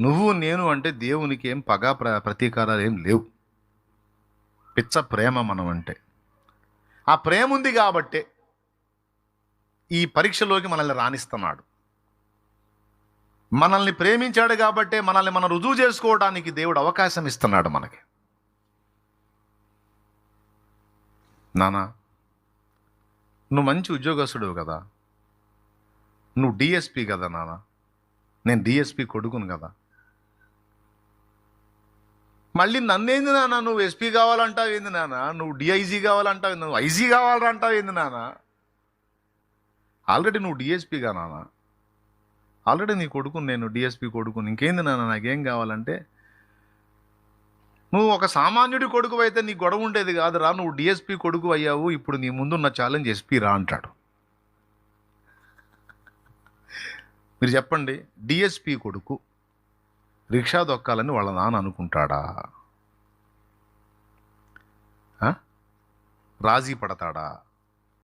నువ్వు నేను అంటే దేవునికి ఏం పగా ప్రతీకారాలు ఏం లేవు. పిచ్చ ప్రేమ మనం అంటే. ఆ ప్రేమ ఉంది కాబట్టే ఈ పరీక్షలోకి మనల్ని రాణిస్తున్నాడు. మనల్ని ప్రేమించాడు కాబట్టే మనల్ని మనం రుజువు చేసుకోవడానికి దేవుడు అవకాశం ఇస్తున్నాడు మనకి. నానా, నువ్వు మంచి ఉద్యోగస్తుడు కదా, నువ్వు డిఎస్పి కదా నాన్న, నేను డిఎస్పి కొడుకును కదా, మళ్ళీ నన్నేంది నాన్న నువ్వు ఎస్పీ కావాలంటావు ఏంది నాన్న, నువ్వు డిఐజీ కావాలంటావు, నువ్వు ఐజీ కావాలంటావు ఏంది నాన్న, ఆల్రెడీ నువ్వు డిఎస్పీగా నాన్న, ఆల్రెడీ నీ కొడుకుని నేను డిఎస్పీ కొడుకుని, ఇంకేంది నాన్న నాకేం కావాలంటే, నువ్వు ఒక సామాన్యుడి కొడుకు అయితే నీ గొడవ ఉండేది కాదురా, నువ్వు డిఎస్పీ కొడుకు అయ్యావు, ఇప్పుడు నీ ముందున్న ఛాలెంజ్ ఎస్పీ రా అంటాడు. మీరు చెప్పండి, డిఎస్పీ కొడుకు రిక్షా దొక్కాలని వాళ్ళ నాన్న అనుకుంటాడా? రాజీ పడతాడా?